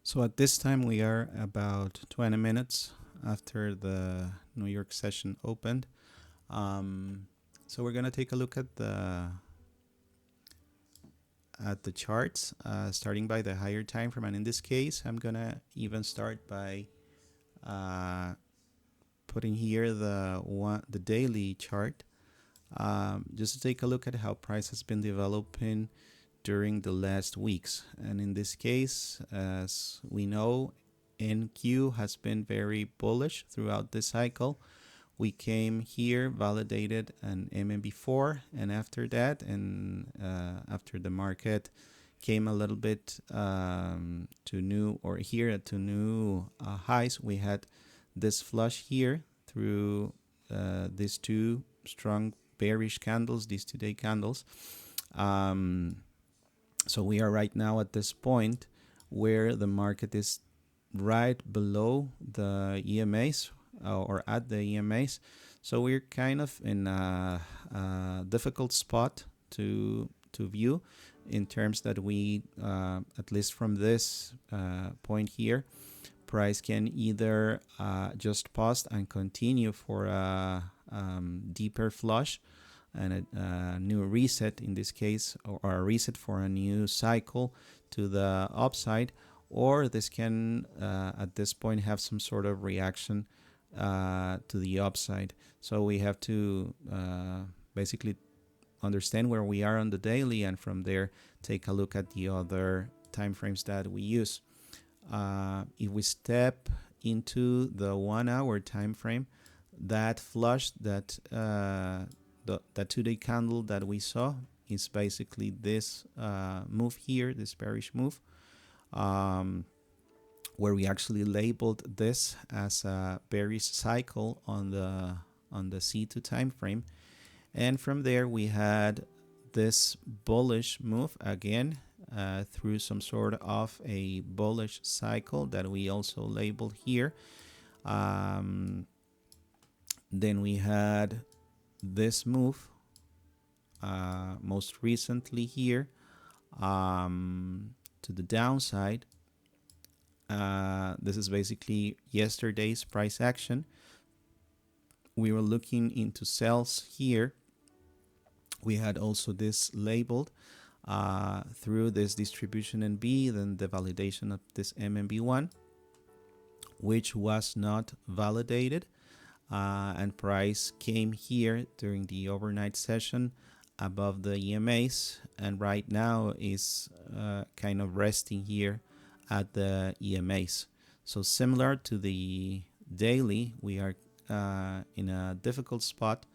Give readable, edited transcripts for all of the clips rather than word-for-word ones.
So at this time, we are about 20 minutes after the New York session opened. Um, so we're gonna take a look at the charts, starting by the higher time frame. And in this case, I'm gonna even start by uh, putting here the daily chart, just to take a look at how price has been developing during the last weeks. And in this case, as we know, NQ has been very bullish throughout the cycle. We came here, validated an MMB4, and after that, and after the market came a little bit to new, or here to new highs, we had this flush here through these two strong bearish candles, these 2-day candles. Um, so we are right now at this point where the market is right below the EMAs, or at the EMAs. So we're kind of in a difficult spot to view, in terms that we, at least from this point here, price can either just pause and continue for a deeper flush and a new reset in this case, or a reset for a new cycle to the upside, or this can at this point have some sort of reaction to the upside. So we have to basically understand where we are on the daily, and from there take a look at the other time frames that we use. If we step into the 1 hour time frame, that flush, that that 2-day candle that we saw, is basically this move here, this bearish move, where we actually labeled this as a bearish cycle on the C2 time frame. And from there we had this bullish move again, through some sort of a bullish cycle that we also labeled here. Then we had this move most recently here, to the downside. This is basically yesterday's price action. We were looking into sells here. We had also this labeled through this distribution NB, then the validation of this MMB1, which was not validated, and price came here during the overnight session above the EMAs, and right now is kind of resting here at the EMAs. So similar to the daily, we are in a difficult spot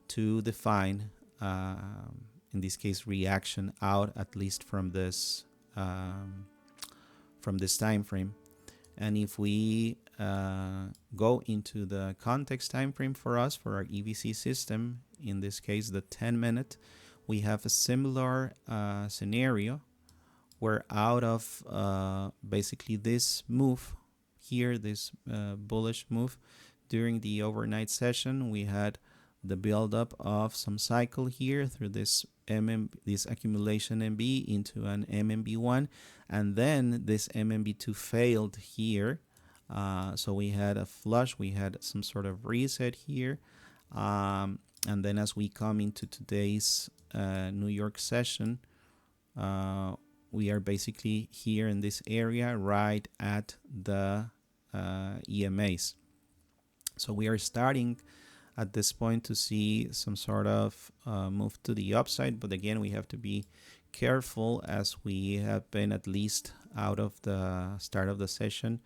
to define, in this case, reaction out, at least from this time frame. And if we go into the context time frame for us, for our EVC system, in this case the 10-minute, we have a similar scenario, where out of basically this move here, this bullish move during the overnight session, we had the buildup of some cycle here through this this accumulation MB into an MMB1, and then this MMB2 failed here. So we had a flush, we had some sort of reset here, and then as we come into today's New York session, we are basically here in this area right at the EMAs. So we are starting at this point to see some sort of move to the upside, but again, we have to be careful, as we have been, at least out of the start of the session,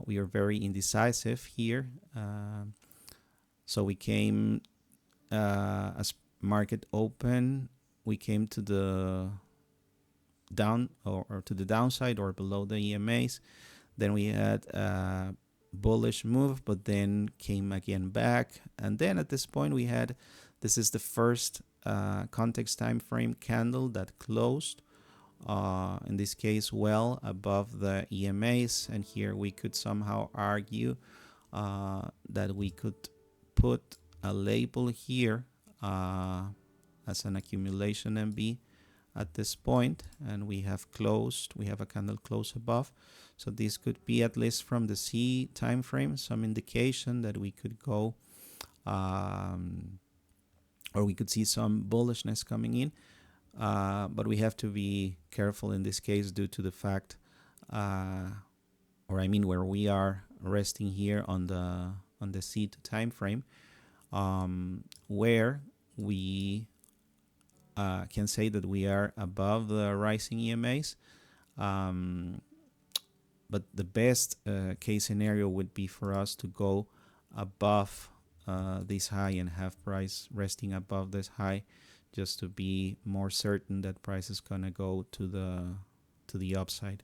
we are very indecisive here. So we came, as market open, we came to the down, or to the downside, or below the EMAs. Then we had a bullish move, but then came again back, and then at this point we had, this is the first context time frame candle that closed, in this case, well above the EMAs. And here we could somehow argue that we could put a label here as an accumulation MB at this point, and we have a candle close above. So this could be, at least from the C time frame, some indication that we could go or we could see some bullishness coming in. But we have to be careful in this case due to the fact, where we are resting here on the C2 time frame, where we can say that we are above the rising EMAs. But the best case scenario would be for us to go above this high and have price resting above this high, just to be more certain that price is gonna go to the upside.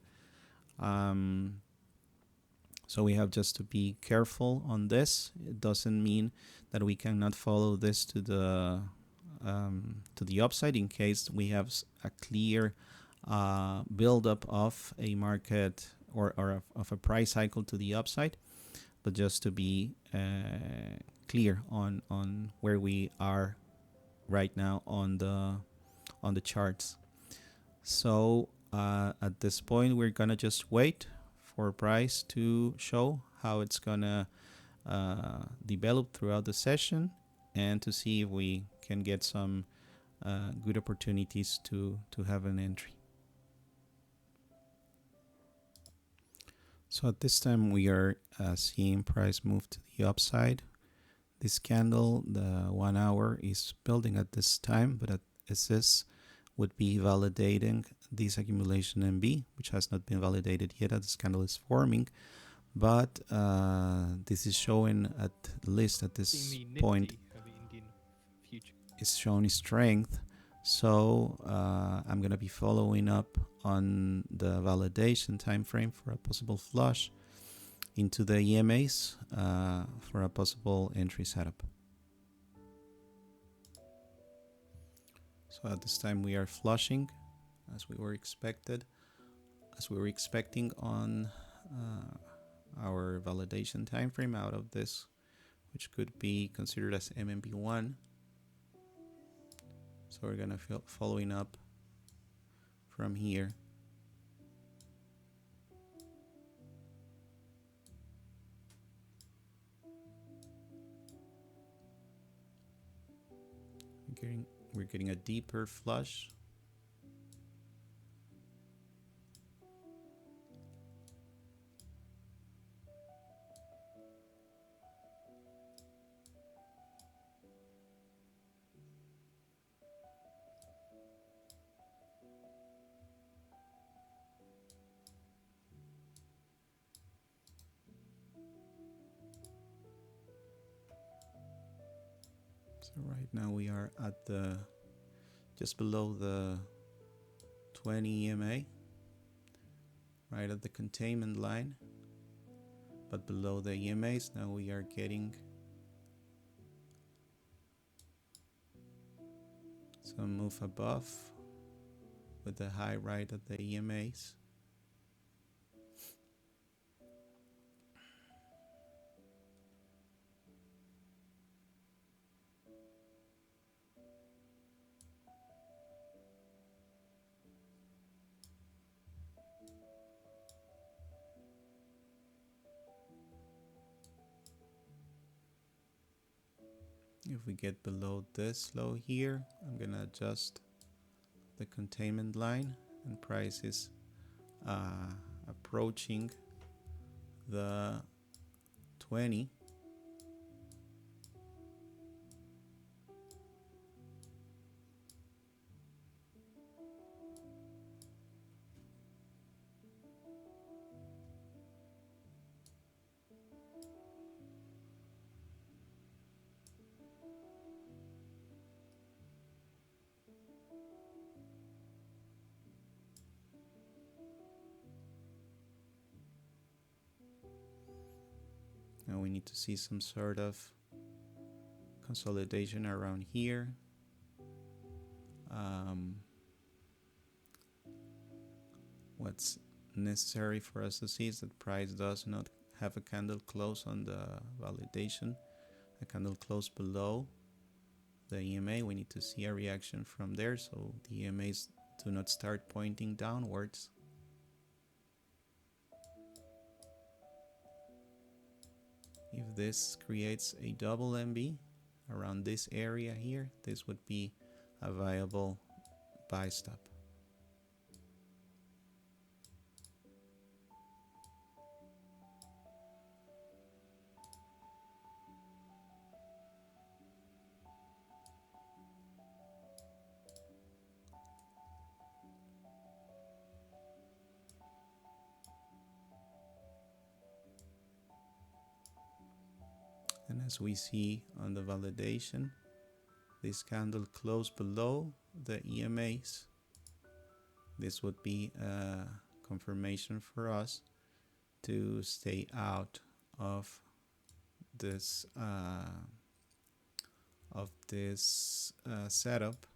So we have just to be careful on this. It doesn't mean that we cannot follow this to the upside in case we have a clear buildup of a market or of a price cycle to the upside. But just to be clear on where we are right now on the charts. So at this point, we're gonna just wait for price to show how it's gonna develop throughout the session, and to see if we can get some good opportunities to have an entry. So at this time, we are seeing price move to the upside. This candle, the 1 hour, is building at this time, but this would be validating this accumulation MB, which has not been validated yet as this candle is forming. But this is showing, at least at this point, is showing strength. So I'm going to be following up on the validation time frame for a possible flush into the EMAs for a possible entry setup. So at this time we are flushing as we were expecting on our validation time frame out of this, which could be considered as MMB1. So we're gonna following up from here. We're getting a deeper flush. So right now we are at just below the 20 EMA, right at the containment line, but below the EMAs. Now we are getting some move above with the high right at the EMAs. If we get below this low here, I'm gonna adjust the containment line, and price is approaching the 20. Now we need to see some sort of consolidation around here. What's necessary for us to see is that price does not have a candle close on the validation, a candle close below the EMA. We need to see a reaction from there, so the EMAs do not start pointing downwards. If this creates a double MB around this area here, this would be a viable buy stop. And as we see on the validation, this candle closed below the EMAs. This would be a confirmation for us to stay out of this setup,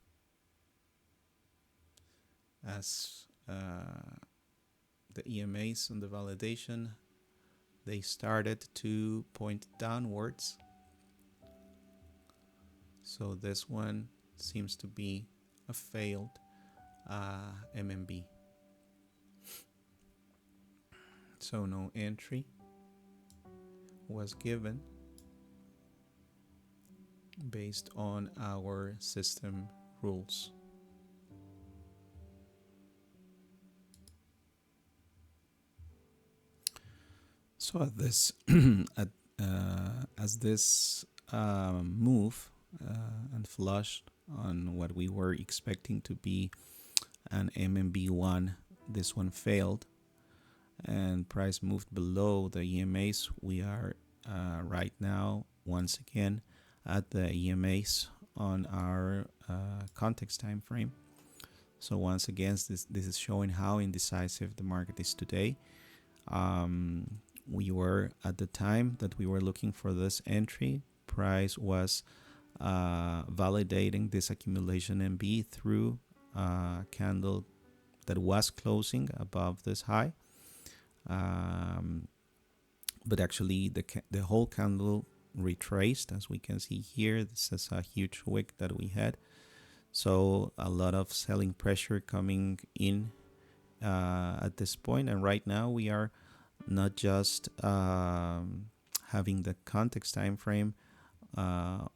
as the EMAs on the validation, they started to point downwards. So this one seems to be a failed MMB. So no entry was given based on our system rules. So at this as this move and flush on what we were expecting to be an MMB1, this one failed and price moved below the EMAs. We are right now once again at the EMAs on our context time frame. So once again, this is showing how indecisive the market is today. We were at the time that we were looking for this entry, price was validating this accumulation MB through a candle that was closing above this high, but actually the whole candle retraced, as we can see here. This is a huge wick that we had, so a lot of selling pressure coming in at this point. And right now we are not just having the context time frame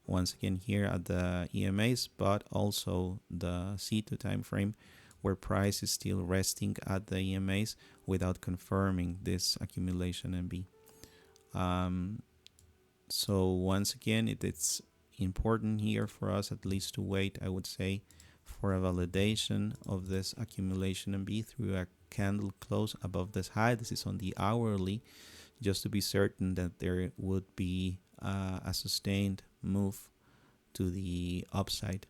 once again here at the EMAs, but also the C2 time frame, where price is still resting at the EMAs without confirming this accumulation MB. So once again, it's important here for us at least to wait, I would say, for a validation of this accumulation MB through a candle close above this high. This is on the hourly, just to be certain that there would be a sustained move to the upside.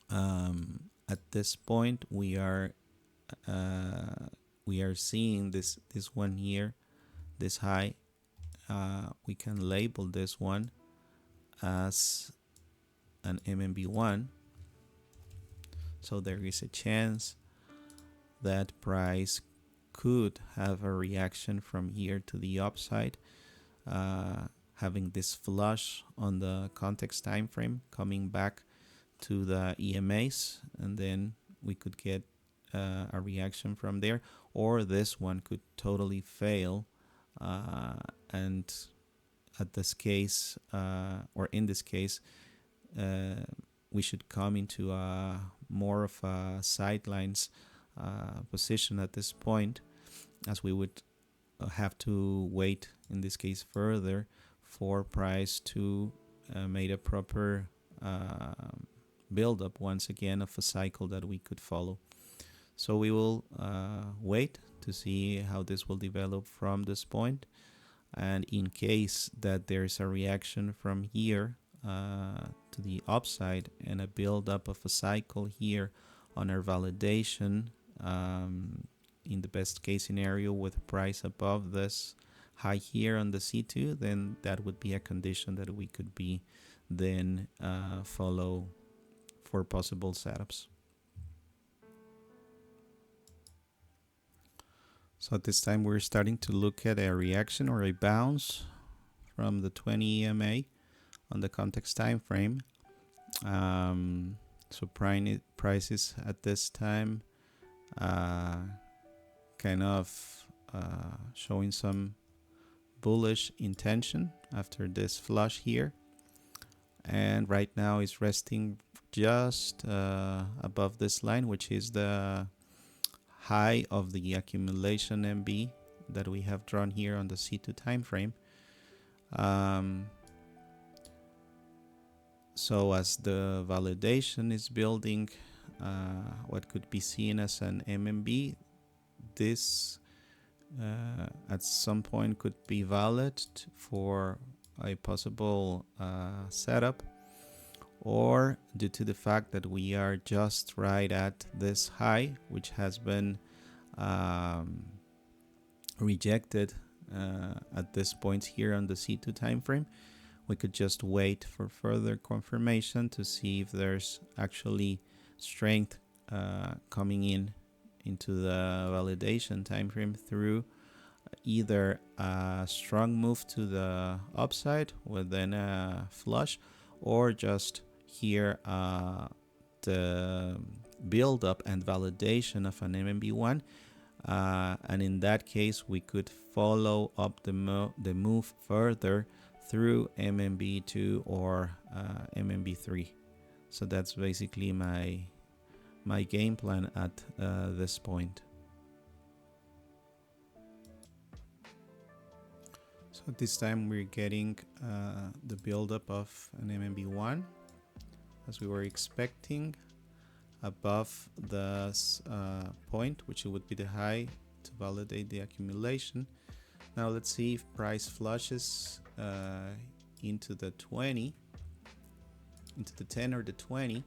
At this point, we are seeing this one here, this high. We can label this one as an MMB1. So there is a chance that price could have a reaction from here to the upside, having this flush on the context time frame, coming back to the EMAs, and then we could get a reaction from there. Or this one could totally fail, and at this case, or in this case, we should come into a more of a sidelines position at this point, as we would have to wait in this case further for price to make a proper build up once again of a cycle that we could follow. So we will wait to see how this will develop from this point, and in case that there's a reaction from here to the upside and a build up of a cycle here on our validation, in the best case scenario with price above this high here on the C2, then that would be a condition that we could be then follow for possible setups. So at this time we're starting to look at a reaction or a bounce from the 20 EMA on the context time frame. So prices at this time kind of showing some bullish intention after this flush here, and right now is resting just above this line, which is the high of the accumulation MB that we have drawn here on the C2 time frame. So as the validation is building what could be seen as an MMB, this at some point could be valid for a possible setup, or due to the fact that we are just right at this high, which has been rejected at this point here on the C2 time frame, we could just wait for further confirmation to see if there's actually strength coming into the validation time frame through either a strong move to the upside within a flush, or just here the build up and validation of an MMB1, and in that case we could follow up the move further through MMB2 or MMB3. So that's basically my game plan at this point. So this time we're getting the buildup of an MMB1 as we were expecting above the point, which would be the high to validate the accumulation. Now let's see if price flushes into the 20, into the 10 or the 20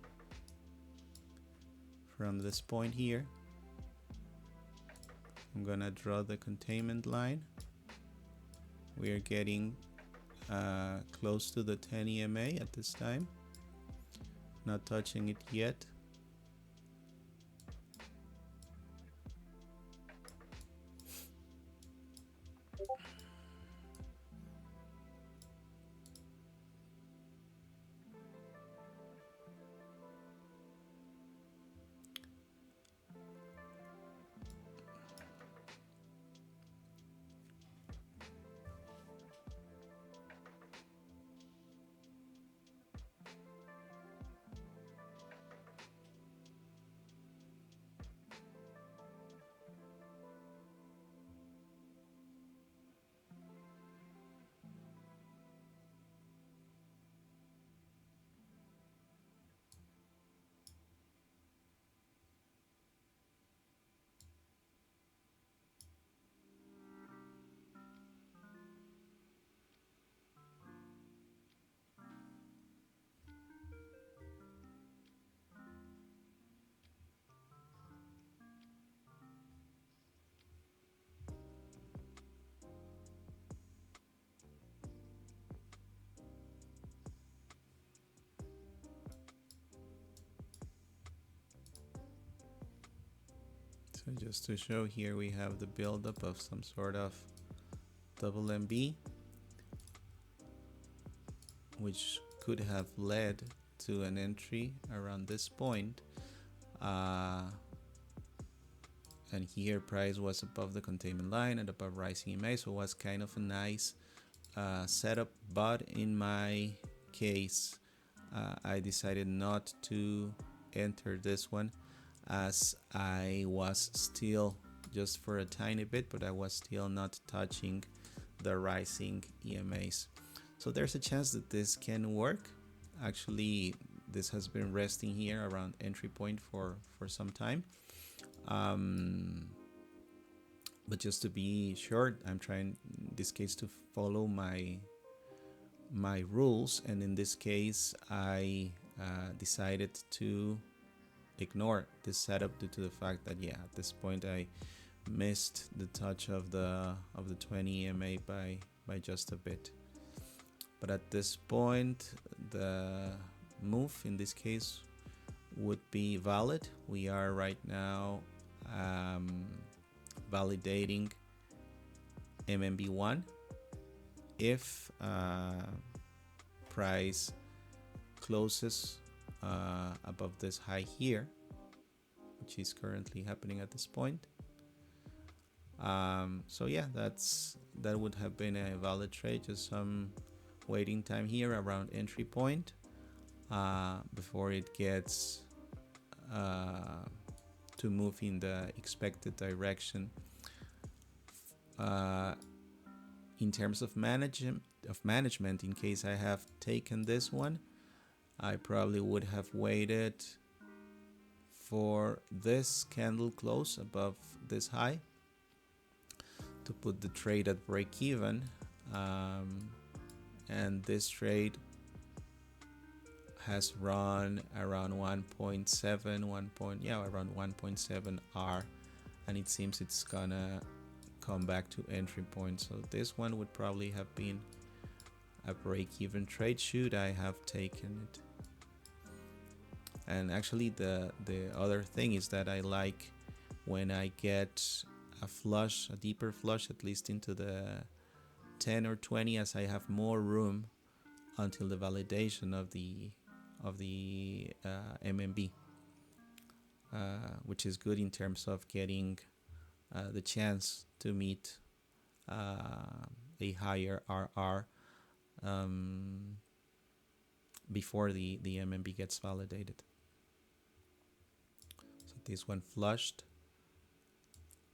from this point here. I'm gonna draw the containment line. We are getting close to the 10 EMA at this time, not touching it yet. So just to show here, we have the buildup of some sort of double MB, which could have led to an entry around this point. And here price was above the containment line and above rising EMA, so it was kind of a nice setup. But in my case, I decided not to enter this one, as I was still, just for a tiny bit, but I was still not touching the rising EMAs. So there's a chance that this can work. Actually, this has been resting here around entry point for some time. But just to be sure, I'm trying in this case to follow my rules, and in this case I decided to ignore this setup due to the fact that at this point I missed the touch of the 20 EMA by just a bit. But at this point the move in this case would be valid. We are right now validating MMB1. If price closes above this high here, which is currently happening at this point. So yeah, that would have been a valid trade. Just some waiting time here around entry point before it gets to move in the expected direction. In terms of management, in case I have taken this one, I probably would have waited for this candle close above this high to put the trade at break even, and this trade has run around 1.7 around 1.7 R, and it seems it's gonna come back to entry point. So this one would probably have been a break-even trade should I have taken it. And actually the other thing is that I like when I get a flush, a deeper flush, at least into the 10 or 20, as I have more room until the validation of the MMB, which is good in terms of getting the chance to meet a higher RR before the MMB gets validated. So this one flushed,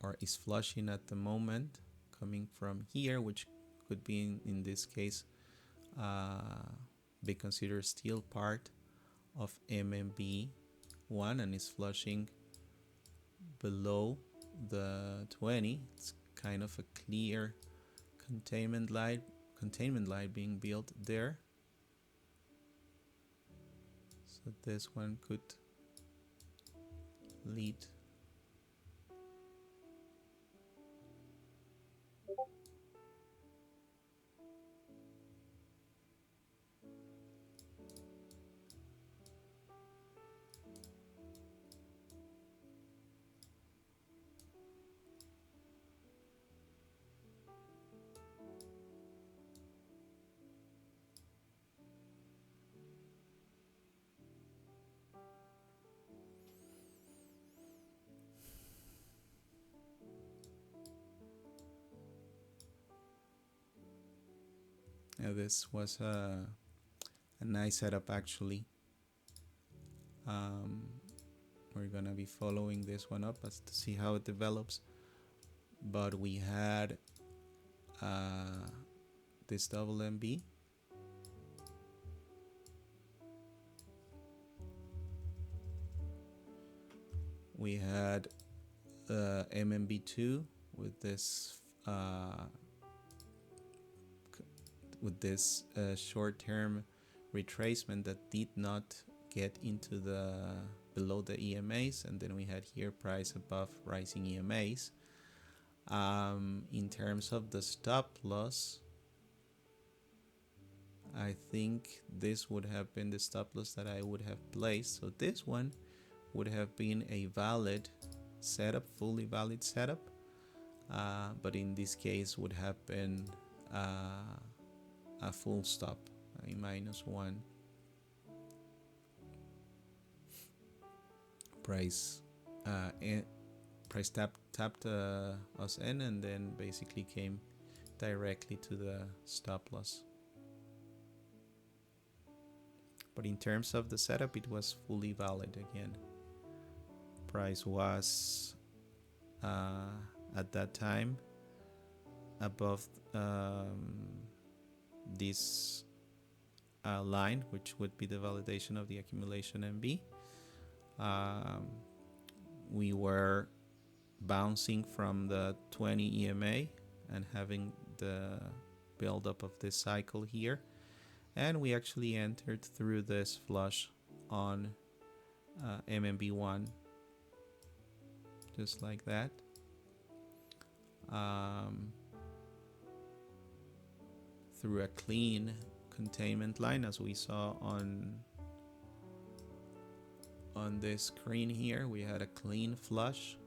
or is flushing at the moment, coming from here, which could be in this case be considered still part of MMB 1, and is flushing below the 20. It's kind of a clear containment line being built there. So this one could lead this was a nice setup actually. We're gonna be following this one up as to see how it develops, but we had this double MB, we had MMB2 with this short-term retracement that did not get into the below the EMAs, and then we had here price above rising EMAs. In terms of the stop loss, I think this would have been the stop loss that I would have placed. So this one would have been a valid setup, fully valid setup, but in this case would have been a full stop, a -1. Price tapped us in, and then basically came directly to the stop loss. But in terms of the setup, it was fully valid again. Price was at that time above this line, which would be the validation of the accumulation MB. We were bouncing from the 20 EMA and having the buildup of this cycle here, and we actually entered through this flush on MMB1, just like that. Through a clean containment line, as we saw on this screen here. We had a clean flush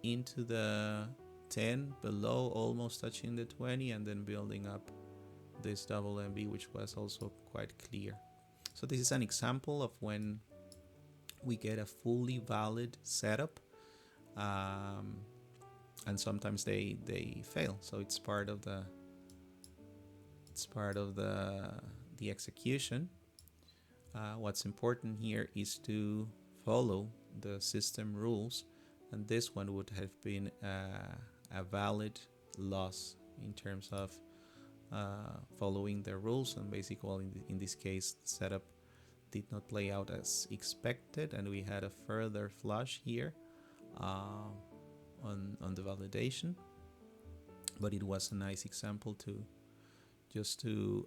into the 10 below, almost touching the 20, and then building up this double MB, which was also quite clear. So this is an example of when we get a fully valid setup, and sometimes they fail. So it's part of the execution. What's important here is to follow the system rules, and this one would have been a valid loss in terms of following the rules. And basically, in this case, the setup did not play out as expected, and we had a further flush here on the validation. But it was a nice example to just to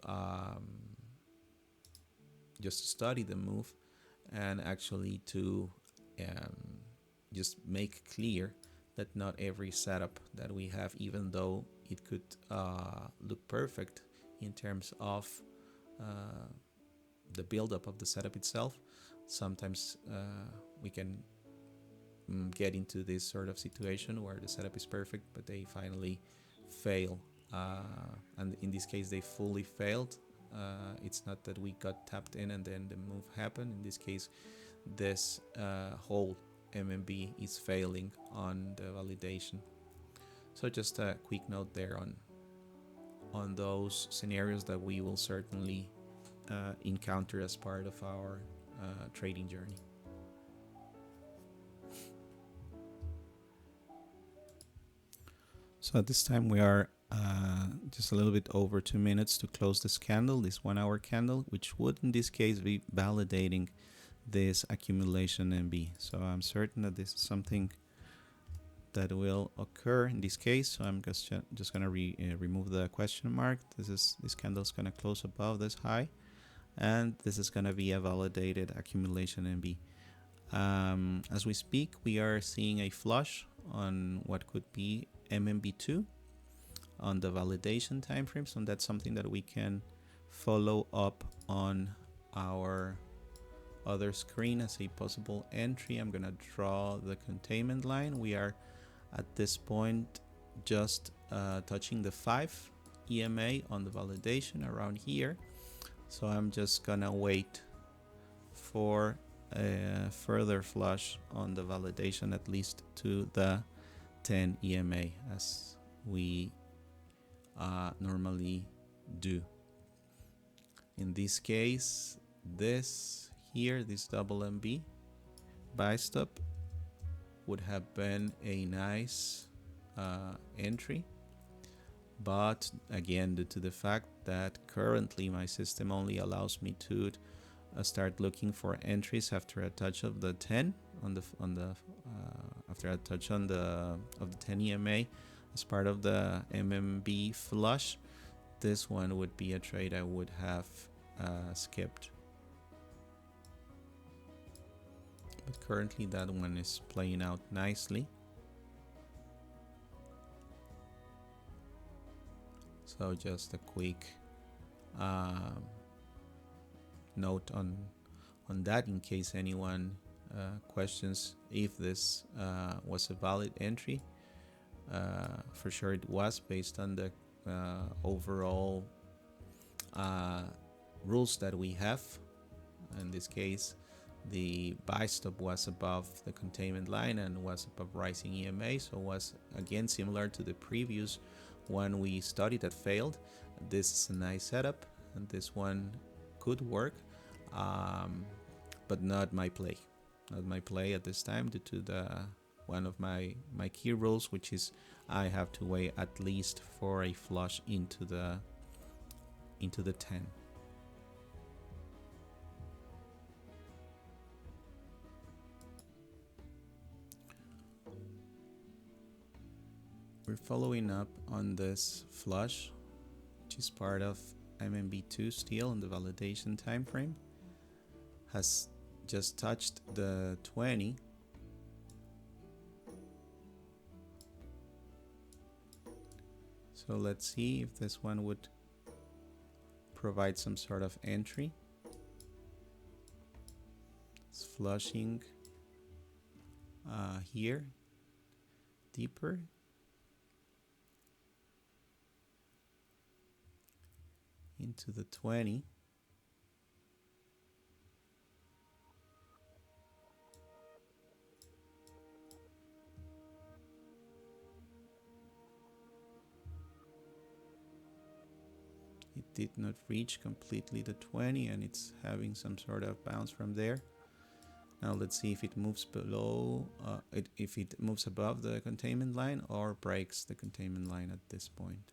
study the move, and actually to just make clear that not every setup that we have, even though it could look perfect in terms of the buildup of the setup itself, sometimes we can get into this sort of situation where the setup is perfect, but they finally fail. And in this case, they fully failed. It's not that we got tapped in and then the move happened. In this case, this whole MMB is failing on the validation. So just a quick note there on those scenarios that we will certainly encounter as part of our trading journey. So at this time we are just a little bit over 2 minutes to close this candle, this 1 hour candle, which would in this case be validating this accumulation MB. So I'm certain that this is something that will occur in this case. So I'm just going to remove the question mark. This candle is going to close above this high, and this is going to be a validated accumulation MB. As we speak, we are seeing a flush on what could be MMB2 on the validation time frame. So that's something that we can follow up on our other screen as a possible entry. I'm gonna draw the containment line. We are at this point just touching the 5 EMA on the validation around here. So I'm just gonna wait for a further flush on the validation, at least to the 10 EMA, as we normally do. In this case, this double MB buy stop would have been a nice entry, but again, due to the fact that currently my system only allows me to start looking for entries after a touch of the 10 after a touch of the 10 EMA as part of the MMB flush, this one would be a trade I would have skipped. But currently that one is playing out nicely. So just a quick note on that, in case anyone questions if this was a valid entry. For sure it was, based on the overall rules that we have. In this case, the buy stop was above the containment line and was above rising EMA, so was again similar to the previous one we studied that failed. This is a nice setup, and this one could work, but not my play at this time, due to the one of my key rules, which is I have to wait at least for a flush into the 10. We're following up on this flush, which is part of MMB2 still in the validation time frame. Has just touched the 20. So let's see if this one would provide some sort of entry. It's flushing here deeper. Into the 20. It did not reach completely the 20 and it's having some sort of bounce from there. Now let's see if it moves below, if it moves above the containment line or breaks the containment line at this point.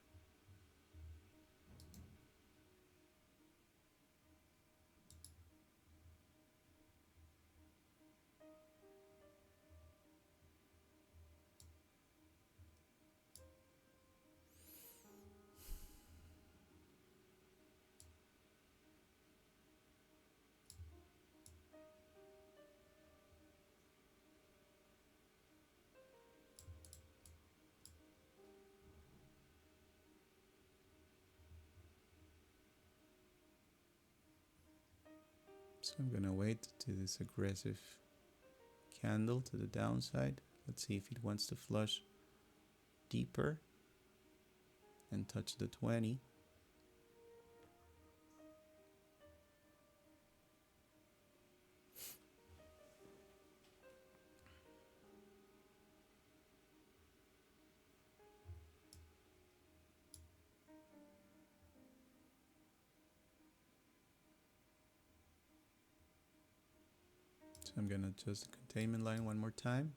So I'm gonna wait to this aggressive candle to the downside. Let's see if it wants to flush deeper and touch the 20. So I'm gonna adjust the containment line one more time.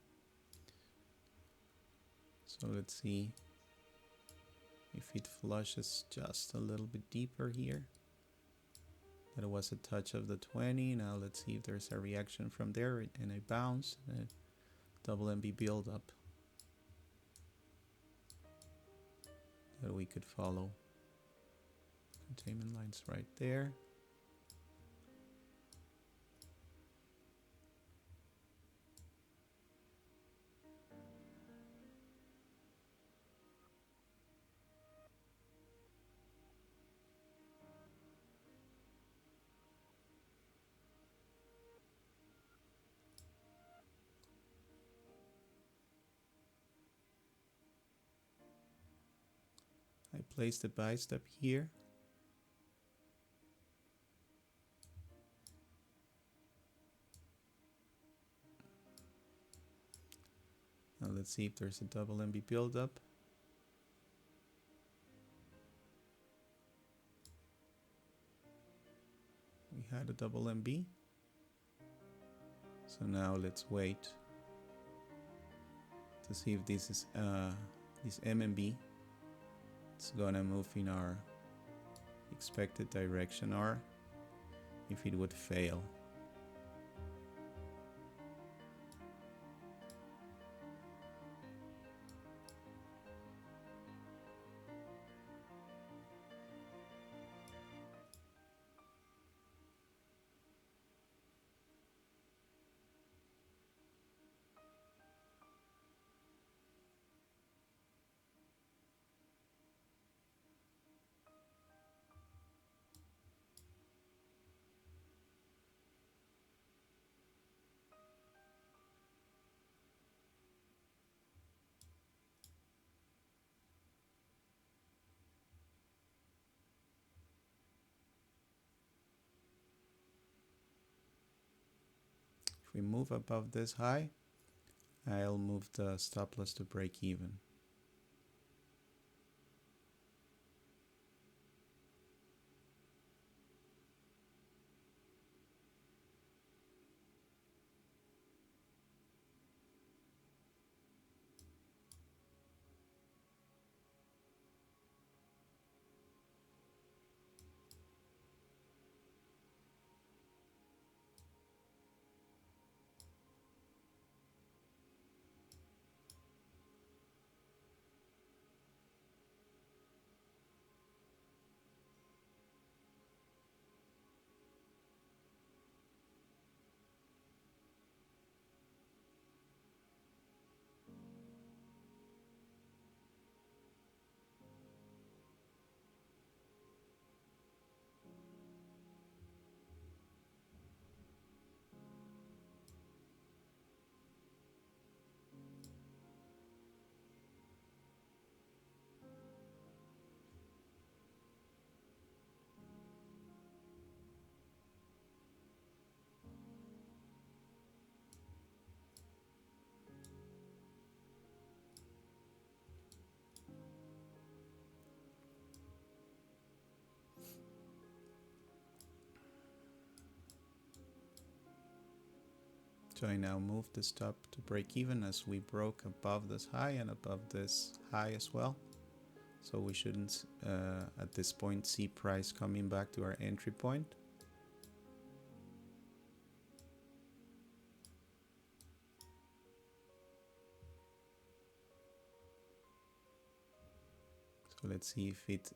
So let's see if it flushes just a little bit deeper here. That was a touch of the 20. Now let's see if there's a reaction from there and a bounce, a double MB build up that we could follow. Containment lines right there. I placed the buy step here. Now let's see if there's a double MB buildup. We had a double MB. So now let's wait to see if this is this MMB. It's gonna move in our expected direction or if it would fail. If we move above this high, I'll move the stop loss to break even. So I now move the stop to break even as we broke above this high and above this high as well. So we shouldn't at this point see price coming back to our entry point. So let's see if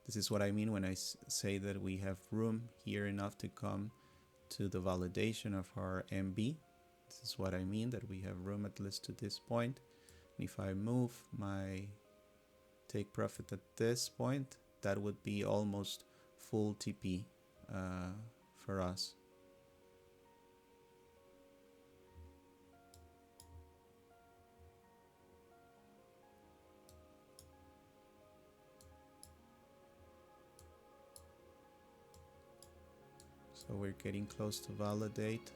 this is what I mean when I say that we have room here enough to come to the validation of our MB. This is what I mean, that we have room at least to this point. And if I move my take profit at this point, that would be almost full TP for us. So we're getting close to validate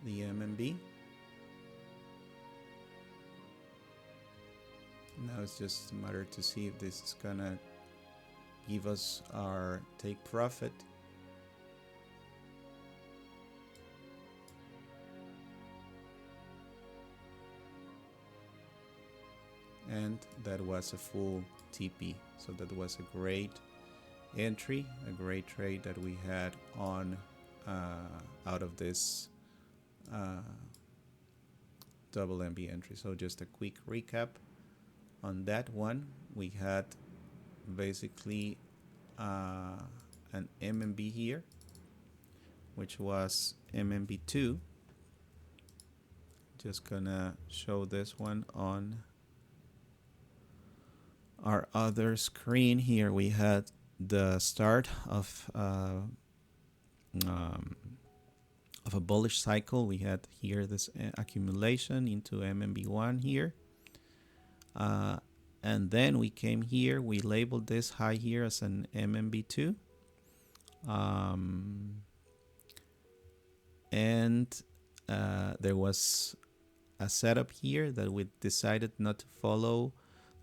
the MMB. Now it's just a matter to see if this is gonna give us our take profit. And that was a full TP. So that was a great entry, a great trade that we had on out of this double MB entry. So just a quick recap on that one. We had basically an MMB here, which was MMB2. Just gonna show this one on our other screen. Here we had the start of a bullish cycle. We had here this accumulation into MMB1 here. And then we came here, we labeled this high here as an MMB2. And there was a setup here that we decided not to follow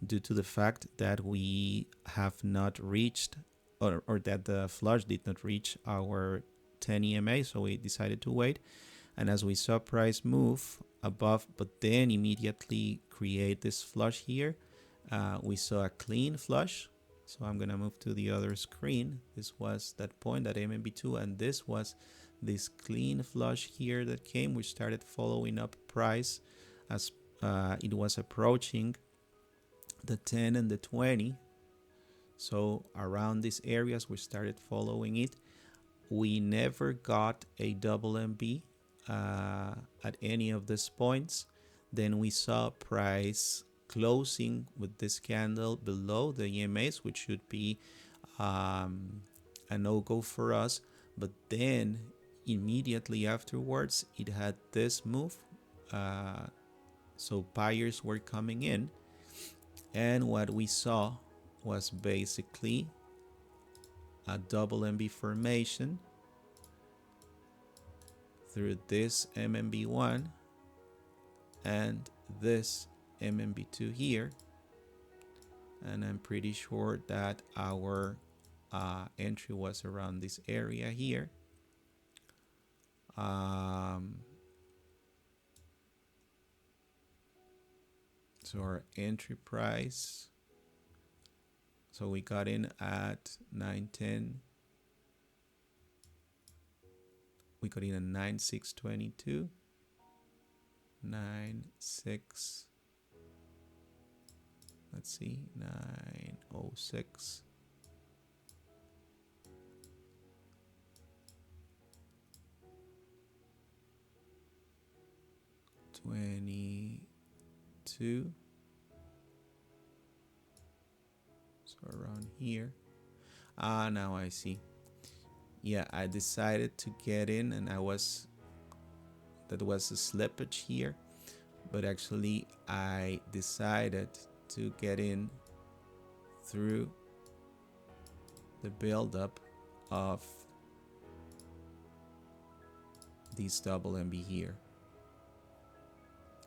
due to the fact that we have not reached, or that the flush did not reach our 10 EMA, so we decided to wait. And as we saw price move above, but then immediately create this flush here, we saw a clean flush. So I'm gonna move to the other screen. This was that point, that MMB2, and this was this clean flush here that came. We started following up price as it was approaching the 10 and the 20. So around these areas we started following it. We never got a double MB at any of these points. Then we saw price closing with this candle below the EMAs, which should be a no-go for us. But then immediately afterwards it had this move, so buyers were coming in, and what we saw was basically a double MB formation through this MMB1 and this MMB2 here, and I'm pretty sure that our entry was around this area here. So our entry price, so we got in at 910. We got in at 9622. 96. Let's see, 906. $22. So around here. Now I see. Yeah, I decided to get in, and that was a slippage here, but actually I decided to get in through the buildup of this double MB here.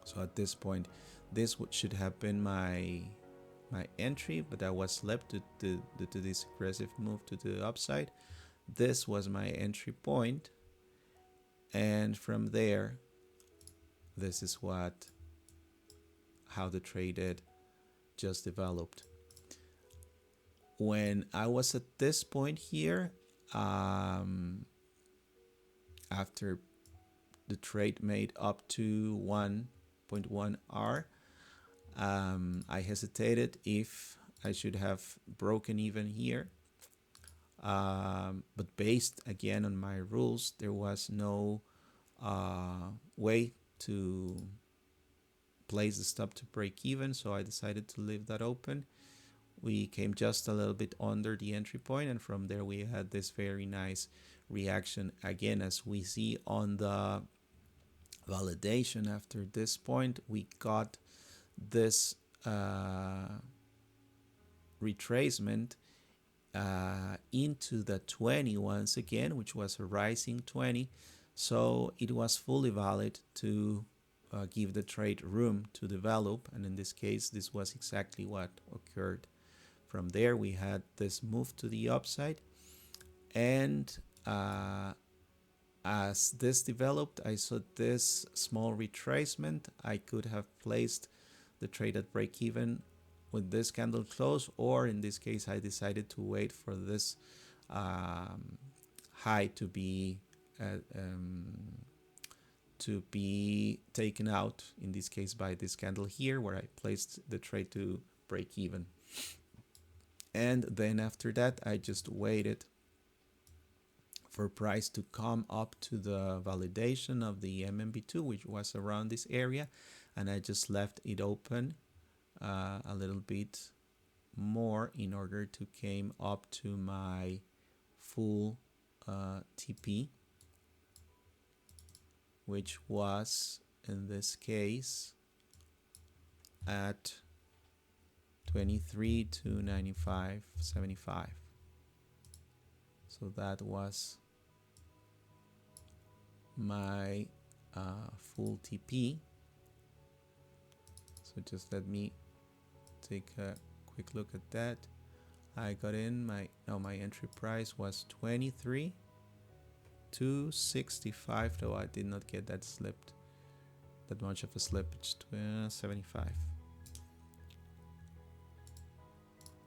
So at this point, this should have been my entry, but that was slipped due to this aggressive move to the upside. This was my entry point, And from there, this is how the trade did just developed. When I was at this point here, after the trade made up to 1.1 R, I hesitated if I should have broken even here. But based again on my rules, there was no way to place the stop to break even, so I decided to leave that open. We came just a little bit under the entry point, and from there we had this very nice reaction again. As we see on the validation, after this point we got this retracement into the 20 once again, which was a rising 20, so it was fully valid to give the trade room to develop, and in this case this was exactly what occurred. From there we had this move to the upside, and as this developed, I saw this small retracement. I could have placed the trade at break even with this candle close, or in this case I decided to wait for this high to be taken out, in this case by this candle here, where I placed the trade to break even. And then after that I just waited for price to come up to the validation of the MMB2, which was around this area, and I just left it open a little bit more in order to came up to my full TP, which was in this case at 23 to 95.75. So that was my full TP. So just let me take a quick look at that. I got in my entry price was 23 265, though I did not get that slipped, that much of a slippage. 75.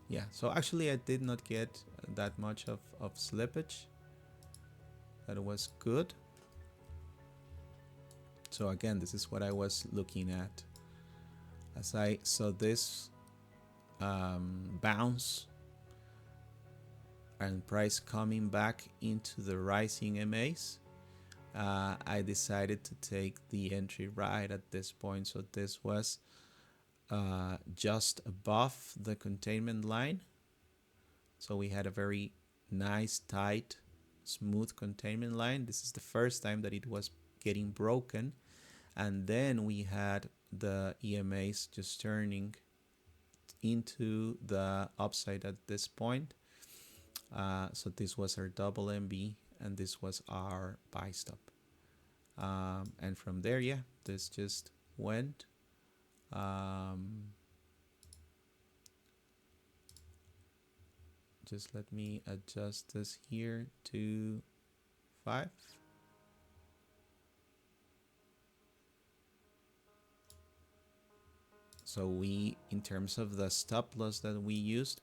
Yeah, so actually I did not get that much of slippage. That was good. So again, this is what I was looking at. As I saw this bounce and price coming back into the rising MAs, I decided to take the entry right at this point. So this was just above the containment line. So we had a very nice, tight, smooth containment line. This is the first time that it was getting broken. And then we had the EMAs just turning into the upside at this point. So this was our double MB, and this was our buy stop. And from there, yeah, this just went. Just let me adjust this here to 5. So we, in terms of the stop loss that we used,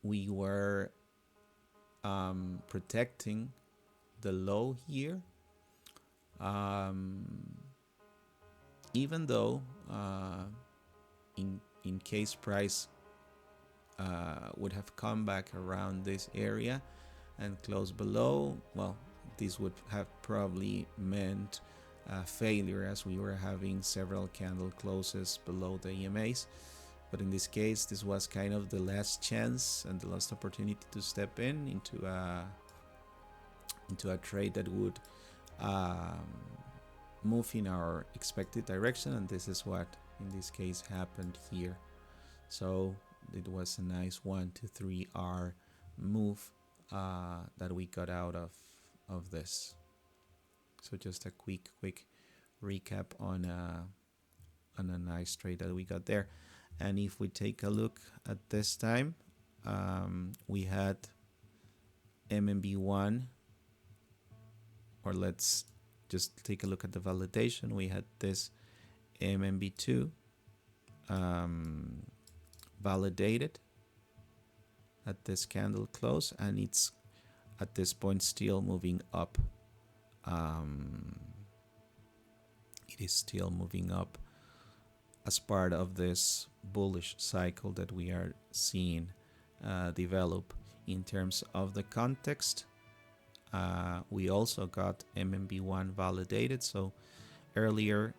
we were protecting the low here, even though in case price would have come back around this area and close below, well, this would have probably meant failure, as we were having several candle closes below the EMAs. But in this case, this was kind of the last chance and the last opportunity to step into a trade that would move in our expected direction, and this is what in this case happened here. So it was a nice 1 to 3 R move that we got out of this. So just a quick recap on a nice trade that we got there. And if we take a look at this time, we had MMB1 or let's just take a look at the validation. We had this MMB2 validated at this candle close, and it's at this point still moving up. It is still moving up as part of this bullish cycle that we are seeing develop. In terms of the context, we also got MMB1 validated. So earlier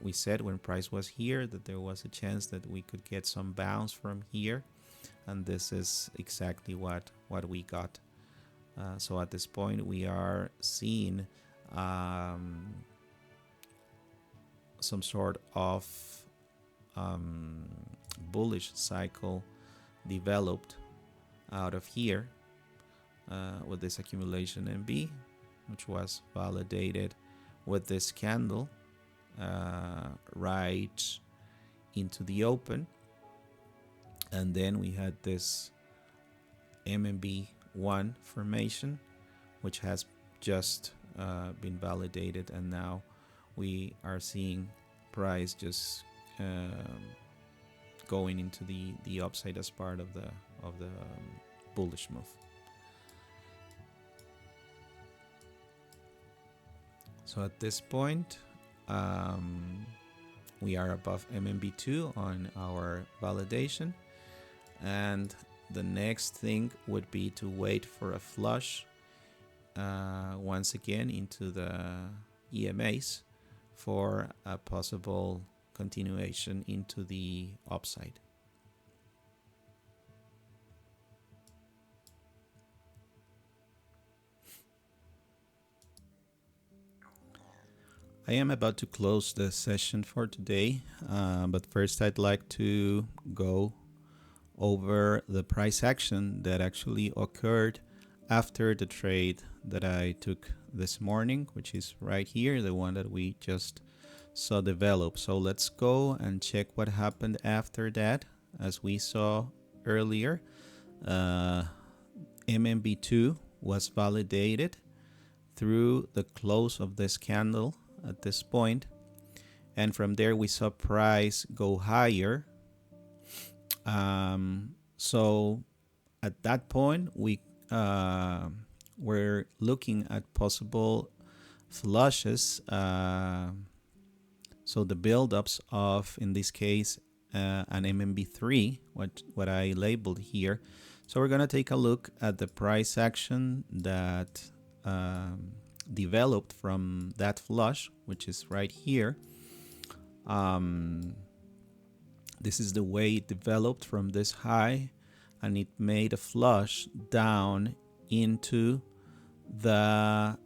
we said when price was here that there was a chance that we could get some bounce from here, and this is exactly what we got. So at this point we are seeing some sort of bullish cycle developed out of here with this accumulation MB, which was validated with this candle right into the open, and then we had this MMB1 formation, which has just been validated, and now we are seeing price just going into the upside as part of the bullish move. So at this point we are above MMB2 on our validation, and the next thing would be to wait for a flush once again into the EMAs for a possible continuation into the upside. I am about to close the session for today, but first I'd like to go over the price action that actually occurred after the trade that I took this morning, which is right here, the one that we just saw develop. So let's go and check what happened after that. As we saw earlier, MMB2 was validated through the close of this candle at this point, and from there we saw price go higher. So at that point we were looking at possible flushes, so the buildups of, in this case, an MMB3, what I labeled here. So we're gonna take a look at the price action that developed from that flush, which is right here. This is the way it developed from this high, and it made a flush down into the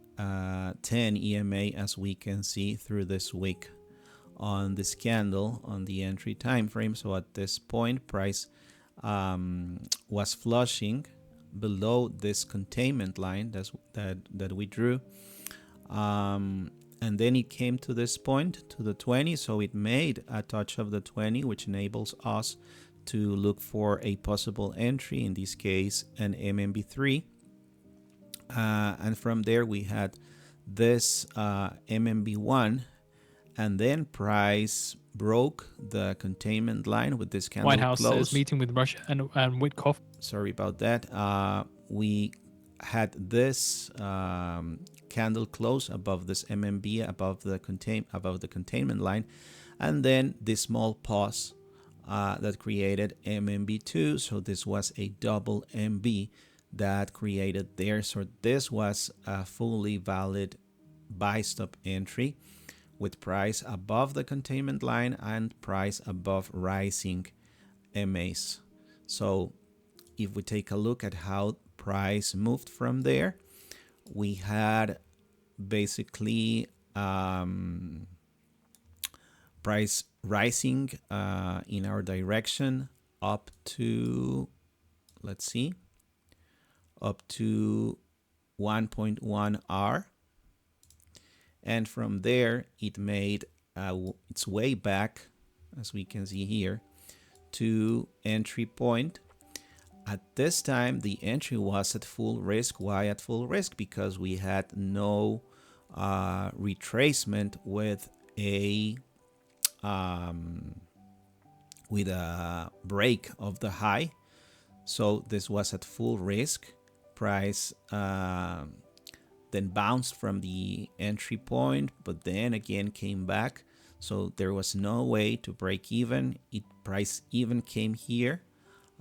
10 EMA, as we can see through this wick on this candle on the entry time frame. So at this point, price was flushing below this containment line that we drew, and then it came to this point, to the 20. So it made a touch of the 20, which enables us to look for a possible entry, in this case an MMB3, and from there we had this MMB1, and then price broke the containment line with this candle White House close. is meeting with Russia and Witkoff. Sorry about that. We had this candle close above this MMB, above the containment line, and then this small pause that created MMB2. So this was a double MB that created there. So this was a fully valid buy stop entry with price above the containment line and price above rising MAs. So if we take a look at how price moved from there, we had basically price rising in our direction up to, let's see, up to 1.1 R, and from there it made its way back, as we can see here, to entry point, At this time, the entry was at full risk. Why at full risk? Because we had no retracement with a um, break of the high. So this was at full risk. Price then bounced from the entry point, but then again came back. So there was no way to break even. Price even came here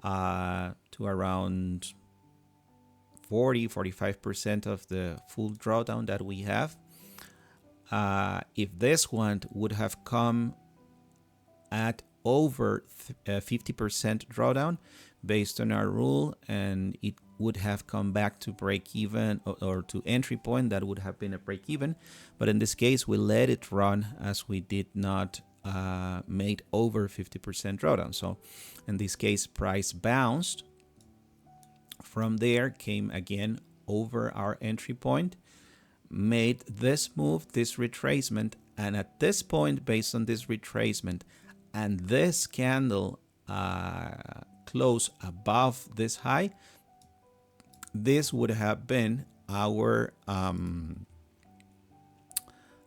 to around 45% of the full drawdown that we have. If this one would have come at over 50% drawdown based on our rule, and it would have come back to break even or to entry point, that would have been a break even. But in this case, we let it run as we did not made over 50% drawdown. So in this case, price bounced. From there came again over our entry point, made this move, this retracement, and at this point, based on this retracement and this candle close above this high, this would have been our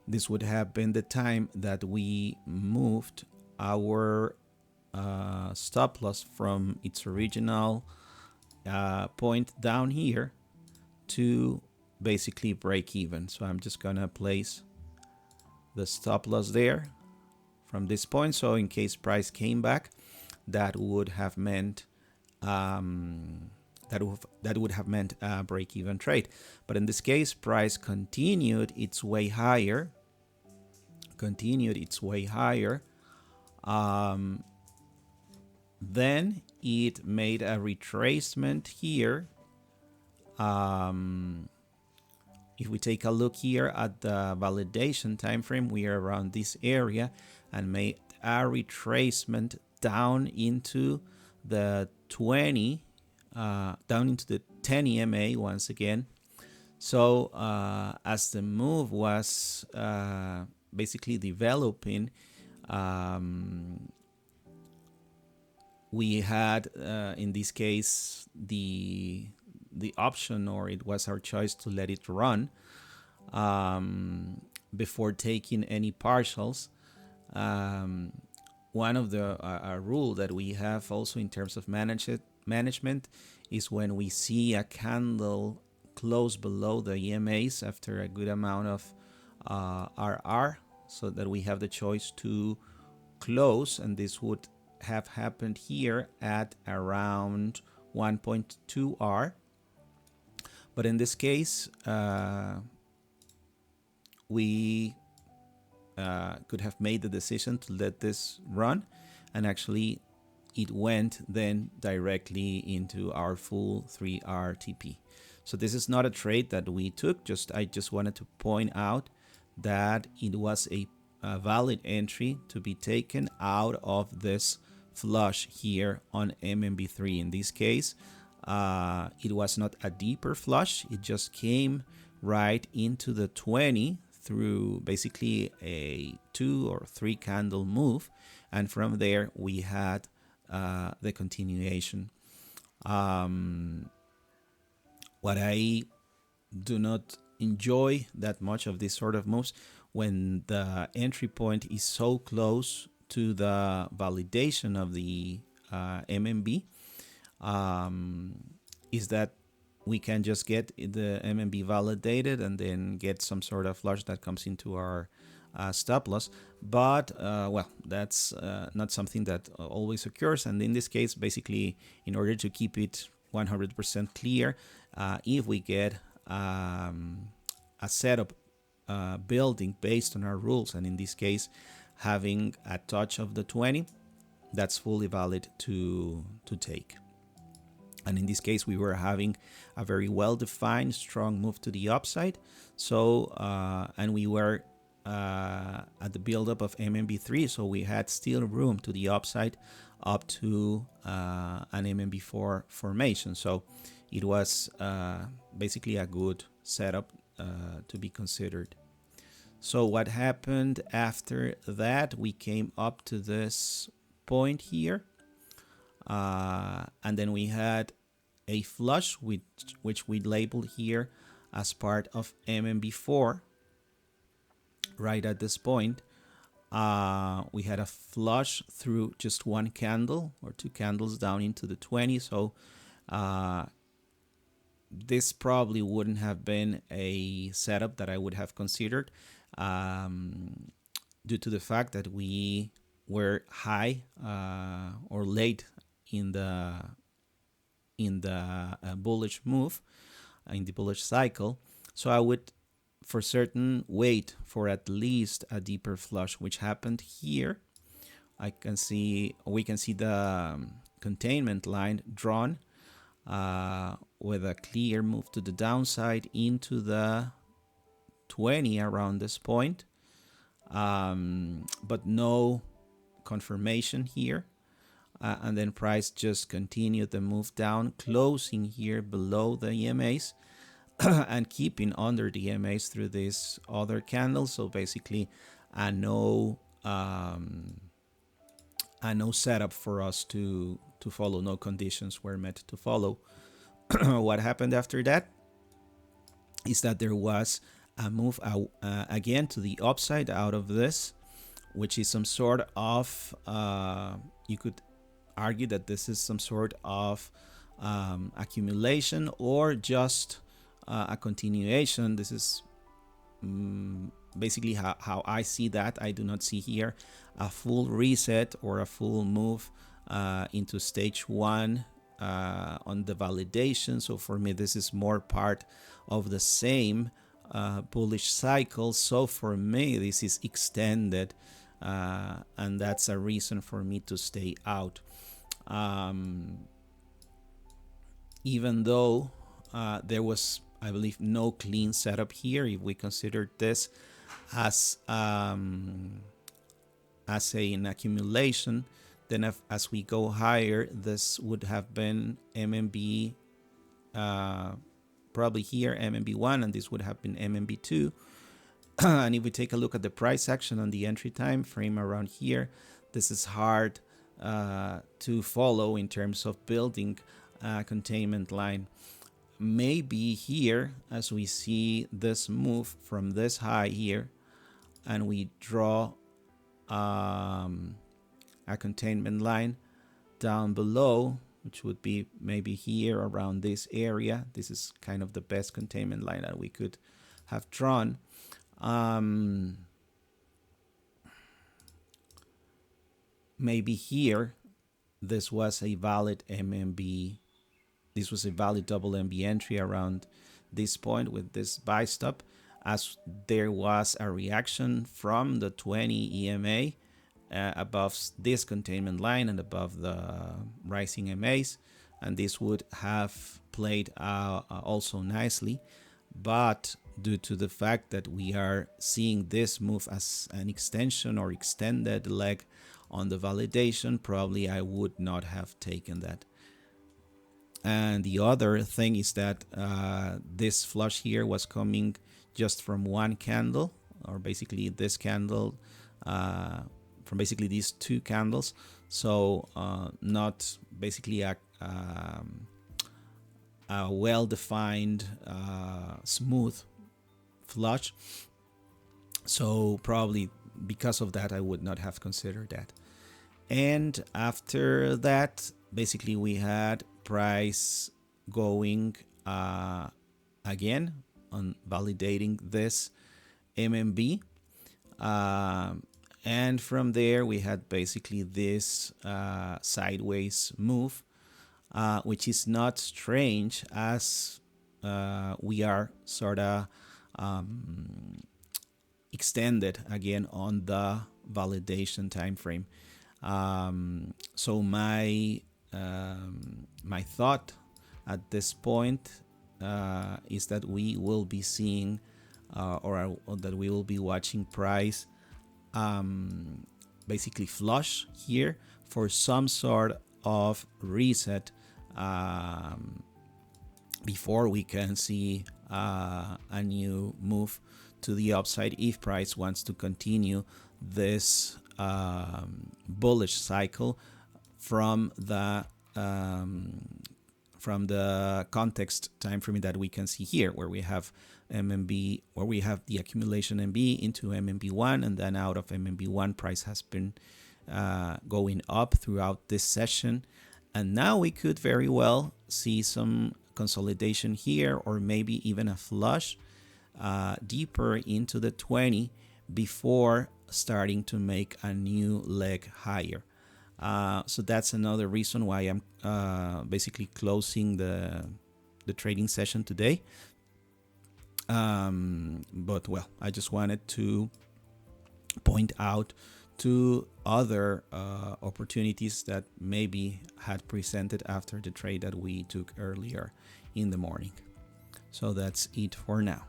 this would have been the time that we moved our stop loss from its original point down here to basically break even. So I'm just gonna place the stop loss there from this point. So in case price came back, that would have meant a break-even trade. But in this case, price continued its way higher. Then it made a retracement here. If we take a look here at the validation time frame, we are around this area and made a retracement down into the 20, down into the 10 EMA once again. So as the move was basically developing, we had in this case the option, or it was our choice, to let it run before taking any partials. One of the rule that we have also in terms of management is when we see a candle close below the EMAs after a good amount of RR, so that we have the choice to close, and this would have happened here at around 1.2 R. But in this case, we could have made the decision to let this run, and actually it went then directly into our full 3R TP. So this is not a trade that we took, I just wanted to point out that it was a valid entry to be taken out of this flush here on MMB3. In this case, it was not a deeper flush, it just came right into the 20 through basically a 2 or 3 candle move, and from there we had the continuation. What I do not enjoy that much of this sort of moves, when the entry point is so close to the validation of the MMB, is that we can just get the MMB validated and then get some sort of flush that comes into our stop loss. But well, that's not something that always occurs. And in this case, basically, in order to keep it 100% clear, if we get a setup building based on our rules, and in this case having a touch of the 20, that's fully valid to take. And in this case, we were having a very well-defined, strong move to the upside. So, and we were at the buildup of MMB3, so we had still room to the upside up to an MMB4 formation. So it was basically a good setup to be considered. So what happened after that, we came up to this point here, and then we had a flush, which we label here as part of MMB4. Right at this point, we had a flush through just one candle or two candles down into the 20. So this probably wouldn't have been a setup that I would have considered due to the fact that we were high or late in the bullish move, in the bullish cycle. So I would for certain wait for at least a deeper flush, which happened here. We can see the containment line drawn with a clear move to the downside into the 20 around this point, but no confirmation here. And then price just continued the move down, closing here below the EMAs and keeping under the EMAs through this other candle. So basically a no setup for us to follow. No conditions were met to follow. What happened after that is that there was a move again to the upside out of this, which is some sort of you could argue that this is some sort of accumulation or just a continuation. This is basically how I see that. I do not see here a full reset or a full move into stage one on the validation. So for me, this is more part of the same bullish cycle. So for me, this is extended, and that's a reason for me to stay out. Even though there was, I believe, no clean setup here, if we consider this as an accumulation, then as we go higher, this would have been MMB, probably here MMB1, and this would have been MMB2. And if we take a look at the price action on the entry time frame around here, this is hard to follow in terms of building a containment line. Maybe here, as we see this move from this high here, and we draw a containment line down below, which would be maybe here around this area. This is kind of the best containment line that we could have drawn. Maybe here, this was a valid MMB. This was a valid double MB entry around this point with this buy stop, as there was a reaction from the 20 EMA above this containment line and above the rising MAs, and this would have played also nicely. But due to the fact that we are seeing this move as an extension or extended leg on the validation, probably I would not have taken that. And the other thing is that this flush here was coming just from one candle, or basically this candle, from basically these two candles. So not basically a well-defined smooth flush. So probably because of that, I would not have considered that. And after that, basically we had price going again on validating this MMB, and from there we had basically this sideways move, which is not strange, as we are sort of extended again on the validation time frame. So my thought at this point is that we will be seeing or that we will be watching price basically flush here for some sort of reset before we can see a new move to the upside if price wants to continue this bullish cycle from the from the context time frame that we can see here, where we have MMB, where we have the accumulation MB into MMB1, and then out of MMB1, price has been going up throughout this session. And now we could very well see some consolidation here, or maybe even a flush deeper into the 20 before starting to make a new leg higher. So that's another reason why I'm basically closing the trading session today. But well, I just wanted to point out to other opportunities that maybe had presented after the trade that we took earlier in the morning. So that's it for now.